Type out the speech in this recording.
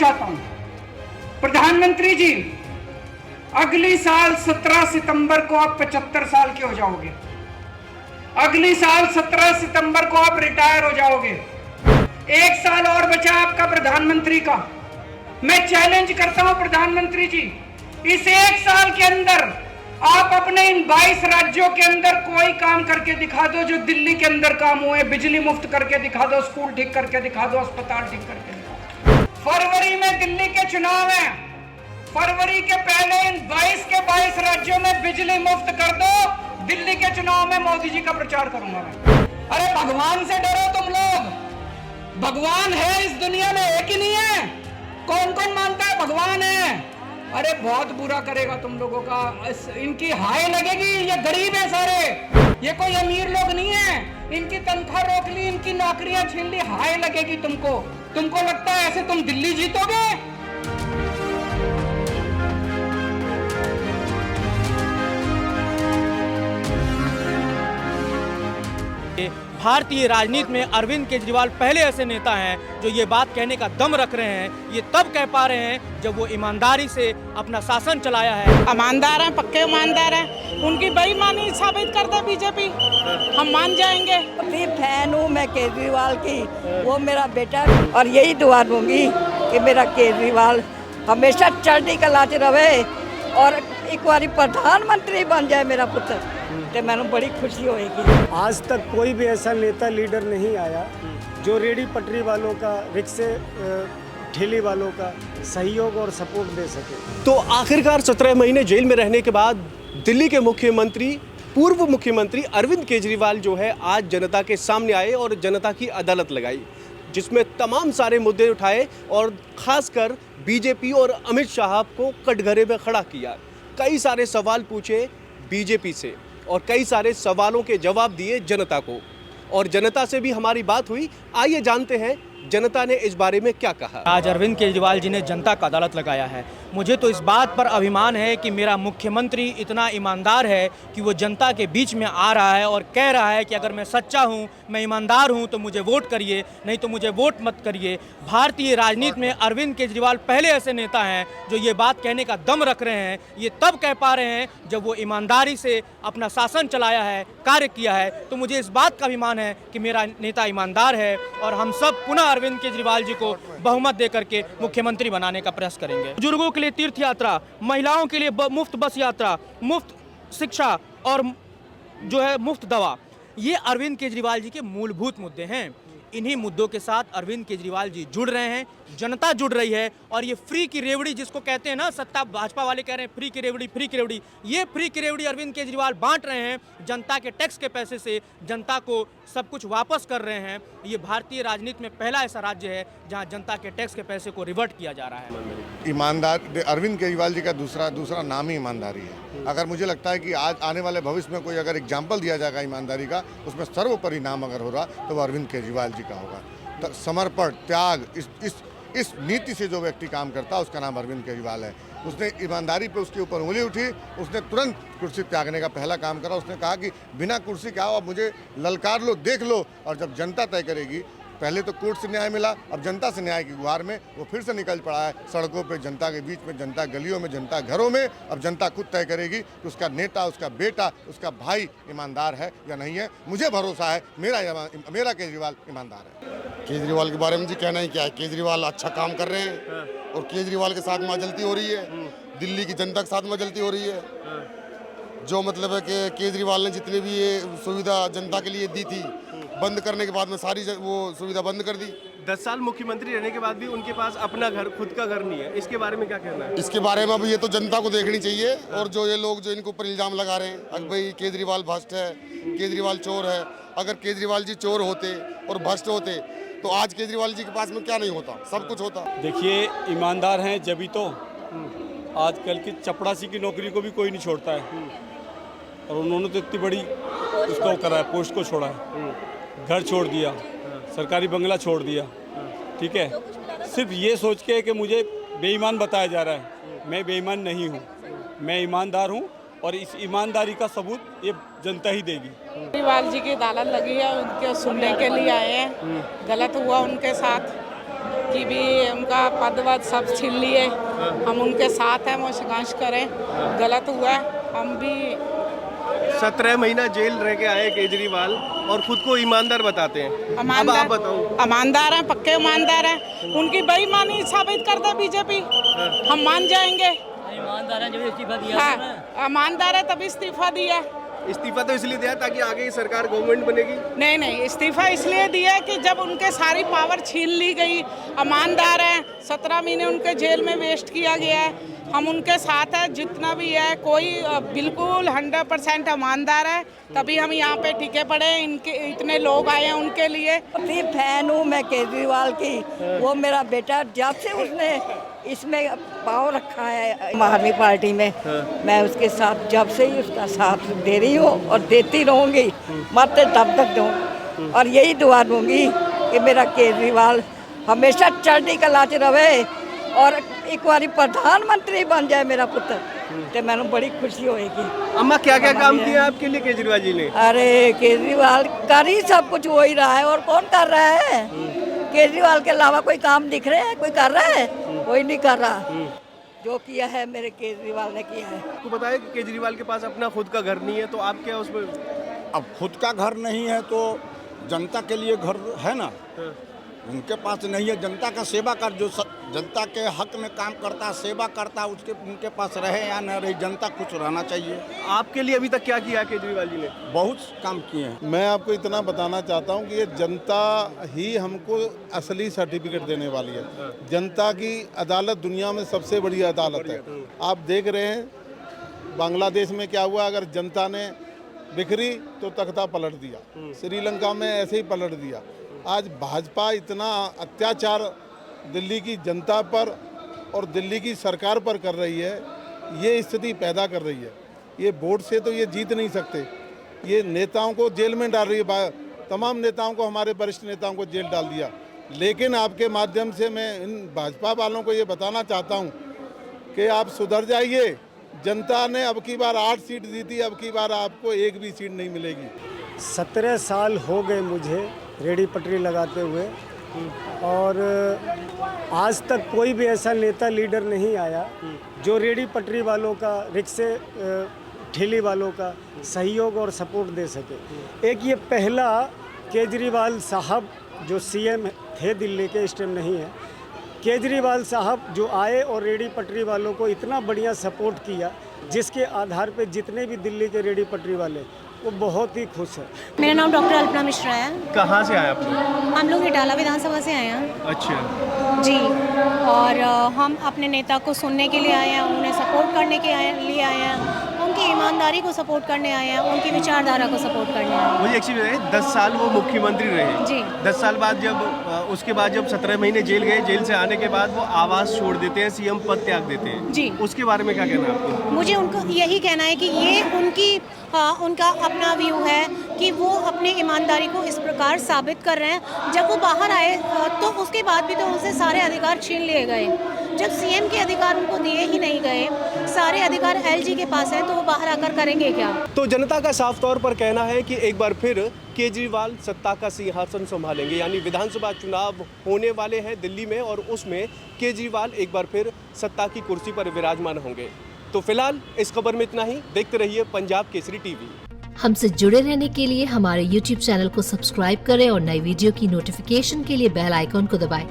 चाहता हूं, प्रधानमंत्री जी, अगली साल 17 सितंबर को आप 75 साल के हो जाओगे। अगली साल 17 सितंबर को आप रिटायर हो जाओगे। एक साल और बचा आपका प्रधानमंत्री का। मैं चैलेंज करता हूं प्रधानमंत्री जी, इस एक साल के अंदर आप अपने इन 22 राज्यों के अंदर कोई काम करके दिखा दो जो दिल्ली के अंदर काम हुए। बिजली मुफ्त करके दिखा दो, स्कूल ठीक करके दिखा दो, अस्पताल ठीक करके दिखा दो। फरवरी में दिल्ली के चुनाव हैं, फरवरी के पहले इन 22 के 22 राज्यों में बिजली मुफ्त कर दो। दिल्ली के चुनाव में मोदी जी का प्रचार करूंगा मैं। अरे भगवान से डरो तुम लोग। भगवान है इस दुनिया में, एक ही नहीं है। कौन कौन मानता है भगवान है? अरे बहुत बुरा करेगा तुम लोगों का। इनकी हाय लगेगी। ये गरीब है सारे, ये कोई अमीर लोग नहीं है। इनकी तनख्वाह रोक ली, इनकी नौकरियां छीन ली, हाय लगेगी तुमको। तुमको लगता है ऐसे तुम दिल्ली जीतोगे? भारतीय राजनीति में अरविंद केजरीवाल पहले ऐसे नेता हैं जो ये बात कहने का दम रख रहे हैं। ये तब कह पा रहे हैं जब वो ईमानदारी से अपना शासन चलाया है। ईमानदार हैं, पक्के ईमानदार हैं। उनकी बेईमानी साबित कर दे बीजेपी, हम मान जाएंगे। अपनी फैन हूँ मैं केजरीवाल की, वो मेरा बेटा, और यही दुआ दूंगी कि मेरा केजरीवाल हमेशा चढ़ती कलाते रहे और एक बार प्रधानमंत्री बन जाए मेरा पुत्र, तो मैंने बड़ी खुशी होगी। आज तक कोई भी ऐसा नेता लीडर नहीं आया जो रेडी पटरी वालों का, रिक्शे ठेली वालों का सहयोग और सपोर्ट दे सके। तो आखिरकार 17 महीने जेल में रहने के बाद दिल्ली के मुख्यमंत्री, पूर्व मुख्यमंत्री अरविंद केजरीवाल जो है आज जनता के सामने आए और जनता की अदालत लगाई, जिसमें तमाम सारे मुद्दे उठाए और खासकर बीजेपी और अमित शाह को कटघरे में खड़ा किया। कई सारे सवाल पूछे बीजेपी से और कई सारे सवालों के जवाब दिए जनता को, और जनता से भी हमारी बात हुई। आइए जानते हैं जनता ने इस बारे में क्या कहा। आज अरविंद केजरीवाल जी ने जनता का अदालत लगाया है। मुझे तो इस बात पर अभिमान है कि मेरा मुख्यमंत्री इतना ईमानदार है कि वो जनता के बीच में आ रहा है और कह रहा है कि अगर मैं सच्चा हूँ, मैं ईमानदार हूँ तो मुझे वोट करिए, नहीं तो मुझे वोट मत करिए। भारतीय राजनीति में अरविंद केजरीवाल पहले ऐसे नेता हैं जो ये बात कहने का दम रख रहे हैं। ये तब कह पा रहे हैं जब वो ईमानदारी से अपना शासन चलाया है, कार्य किया है। तो मुझे इस बात का अभिमान है कि मेरा नेता ईमानदार है और हम सब पुनः अरविंद केजरीवाल जी को बहुमत देकर के मुख्यमंत्री बनाने का प्रयास करेंगे। बुजुर्गों के लिए तीर्थ यात्रा, महिलाओं के लिए मुफ्त बस यात्रा, मुफ्त शिक्षा और जो है मुफ्त दवा, ये अरविंद केजरीवाल जी के मूलभूत मुद्दे हैं। इन्हीं मुद्दों के साथ अरविंद केजरीवाल जी जुड़ रहे हैं, जनता जुड़ रही है। और ये फ्री की रेवड़ी जिसको कहते हैं ना, सत्ता भाजपा वाले कह रहे हैं फ्री की रेवड़ी, फ्री की रेवड़ी, ये फ्री की रेवड़ी अरविंद केजरीवाल बांट रहे हैं। जनता के टैक्स के पैसे से जनता को सब कुछ वापस कर रहे हैं। ये भारतीय राजनीति में पहला ऐसा राज्य है जहां जनता के टैक्स के पैसे को रिवर्ट किया जा रहा है। ईमानदार अरविंद केजरीवाल जी का दूसरा नाम ही ईमानदारी है। अगर मुझे लगता है कि आज आने वाले भविष्य में कोई अगर एग्जाम्पल दिया जाएगा ईमानदारी का, उसमें सर्वोपरि नाम अगर हो रहा तो वो अरविंद केजरीवाल जी का होगा। समर्पण, त्याग, इस नीति से जो व्यक्ति काम करता है उसका नाम अरविंद केजरीवाल है। उसने ईमानदारी पे उसके ऊपर उंगली उठी, उसने तुरंत कुर्सी त्यागने का पहला काम करा। उसने कहा कि बिना कुर्सी के आओ, अब मुझे ललकार लो, देख लो, और जब जनता तय करेगी। पहले तो कोर्ट से न्याय मिला, अब जनता से न्याय की गुहार में वो फिर से निकल पड़ा है सड़कों पे, जनता के बीच में, जनता गलियों में, जनता घरों में। अब जनता खुद तय करेगी कि उसका नेता, उसका बेटा, उसका भाई ईमानदार है या नहीं है। मुझे भरोसा है मेरा केजरीवाल ईमानदार है। केजरीवाल के बारे में जी कहना ही क्या है। केजरीवाल अच्छा काम कर रहे हैं और केजरीवाल के साथ मजलती हो रही है, दिल्ली की जनता के साथ मजलती हो रही है। जो मतलब है कि केजरीवाल ने जितनी भी ये सुविधा जनता के लिए दी थी, बंद करने के बाद में सारी वो सुविधा बंद कर दी। 10 साल मुख्यमंत्री रहने के बाद भी उनके पास अपना घर, खुद का घर नहीं है। इसके बारे में क्या कहना है? इसके बारे में अब ये तो जनता को देखनी चाहिए। और जो ये लोग जो इनके ऊपर इल्जाम लगा रहे हैं कि भाई केजरीवाल भ्रष्ट है, केजरीवाल चोर है, अगर केजरीवाल जी चोर होते और भ्रष्ट होते तो आज केजरीवाल जी के पास में क्या नहीं होता, सब कुछ होता। देखिए, ईमानदार हैं जब तो आजकल की चपड़ासी की नौकरी को भी कोई नहीं छोड़ता है, और उन्होंने तो इतनी बड़ी उसको करा है, पोस्ट को छोड़ा है, घर छोड़ दिया, सरकारी बंगला छोड़ दिया, ठीक है, सिर्फ ये सोच के कि मुझे बेईमान बताया जा रहा है। मैं बेईमान नहीं हूँ, मैं ईमानदार हूँ, और इस ईमानदारी का सबूत ये जनता ही देगी। केजरीवाल जी की अदालत लगी है, उनके सुनने के लिए आए हैं। गलत हुआ उनके साथ, कि भी उनका पद वद सब छीन लिए। हम उनके साथ हैं, वो संघर्ष करें, गलत हुआ है। हम भी 17 महीना जेल रह के आए केजरीवाल और खुद को ईमानदार बताते हैं। अब आप बताओ। ईमानदार हैं, पक्के ईमानदार हैं। उनकी बेईमानी साबित कर दे बीजेपी, हम मान जाएंगे। ईमानदार है जब इस्तीफा दिया। हाँ, ईमानदार है तभी इस्तीफा दिया। इस्तीफा तो इसलिए दिया ताकि आगे की सरकार गवर्नमेंट बनेगी। नहीं, इस्तीफा इसलिए दिया कि जब उनके सारी पावर छीन ली गई। ईमानदार हैं, 17 महीने उनके जेल में वेस्ट किया गया है। हम उनके साथ हैं, जितना भी है। कोई बिल्कुल 100% ईमानदार है, तभी हम यहाँ पे टिके पड़े। इनके इतने लोग आए हैं उनके लिए। अपनी फैन हूँ मैं केजरीवाल की। वो मेरा बेटा जब से उसने इसमें पाँव रखा है आम आदमी पार्टी में, मैं उसके साथ जब से ही उसका साथ दे रही हूँ और देती रहूँगी, मरते तब तक दूँगी। और यही दुआ दूँगी कि मेरा केजरीवाल हमेशा चढ़ती कलाते रहे और एक बारी प्रधानमंत्री बन जाए मेरा पुत्र, तो मैंने बड़ी खुशी होएगी। अम्मा क्या क्या काम किया आपके लिए केजरीवाल जी ने? अरे केजरीवाल कर ही सब कुछ हो ही रहा है, और कौन कर रहा है? केजरीवाल के अलावा कोई काम दिख रहे हैं? कोई कर रहा है? कोई नहीं कर रहा। जो किया है मेरे केजरीवाल ने किया है। आपको बताया कि केजरीवाल के पास अपना खुद का घर नहीं है, तो आप क्या उसमें? अब खुद का घर नहीं है तो जनता के लिए घर है ना। उनके पास नहीं है, जनता का सेवा कर, जो जनता के हक में काम करता, सेवा करता, उसके उनके पास रहे या न रहे, जनता खुश रहना चाहिए। आपके लिए अभी तक क्या किया केजरीवाल जी ने? बहुत काम किए हैं। मैं आपको इतना बताना चाहता हूं कि ये जनता ही हमको असली सर्टिफिकेट देने वाली है। जनता की अदालत दुनिया में सबसे बड़ी अदालत है। आप देख रहे हैं बांग्लादेश में क्या हुआ। अगर जनता ने बिखरी तो तख्ता पलट दिया, श्रीलंका में ऐसे ही पलट दिया। आज भाजपा इतना अत्याचार दिल्ली की जनता पर और दिल्ली की सरकार पर कर रही है, ये स्थिति पैदा कर रही है। ये वोट से तो ये जीत नहीं सकते। ये नेताओं को जेल में डाल रही है, तमाम नेताओं को, हमारे वरिष्ठ नेताओं को जेल डाल दिया। लेकिन आपके माध्यम से मैं इन भाजपा वालों को ये बताना चाहता हूँ कि आप सुधर जाइए। जनता ने अब की बार 8 सीट जीती, अब की बार आपको एक भी सीट नहीं मिलेगी। 17 साल हो गए मुझे रेडी पटरी लगाते हुए, और आज तक कोई भी ऐसा नेता लीडर नहीं आया जो रेडी पटरी वालों का, रिक्शे ठेली वालों का सहयोग और सपोर्ट दे सके। एक ये पहला केजरीवाल साहब जो सीएम थे दिल्ली के, इस टाइम नहीं है, केजरीवाल साहब जो आए और रेडी पटरी वालों को इतना बढ़िया सपोर्ट किया, जिसके आधार पे जितने भी दिल्ली के रेडी पटरी वाले वो बहुत ही खुश है। मेरा नाम डॉक्टर अल्पना मिश्रा है। कहाँ से आए आप लोग? हम लोग इटाला विधानसभा से आए हैं। अच्छा जी, और हम अपने नेता को सुनने के लिए आए हैं, उन्हें सपोर्ट करने के लिए आए हैं, उनकी ईमानदारी को सपोर्ट करने आए हैं, उनकी विचारधारा को सपोर्ट करने आए हैं। मुझे एक्चुअली बताइए, 10 साल वो मुख्यमंत्री रहे जी। 10 साल बाद उसके बाद जब 17 महीने जेल गए, जेल से आने के बाद वो आवास छोड़ देते हैं, सीएम पद त्याग देते हैं जी, उसके बारे में क्या कहना है आपको? मुझे उनको यही कहना है कि ये उनका अपना व्यू है कि वो अपनी ईमानदारी को इस प्रकार साबित कर रहे हैं। जब वो बाहर आए तो उसके बाद भी तो उनसे सारे अधिकार छीन लिए गए। जब सीएम के अधिकार उनको दिए ही नहीं गए, सारे अधिकार एलजी के पास है, तो वो बाहर आकर करेंगे क्या? तो जनता का साफ तौर पर कहना है कि एक बार फिर केजरीवाल सत्ता का सिंहासन संभालेंगे, यानी विधानसभा चुनाव होने वाले हैं दिल्ली में, और उसमें केजरीवाल एक बार फिर सत्ता की कुर्सी पर विराजमान होंगे। तो फिलहाल इस खबर में इतना ही। देखते रहिए पंजाब केसरी टीवी। हमसे जुड़े रहने के लिए हमारे YouTube चैनल को सब्सक्राइब करें और नई वीडियो की नोटिफिकेशन के लिए बेल आइकॉन को दबाएं।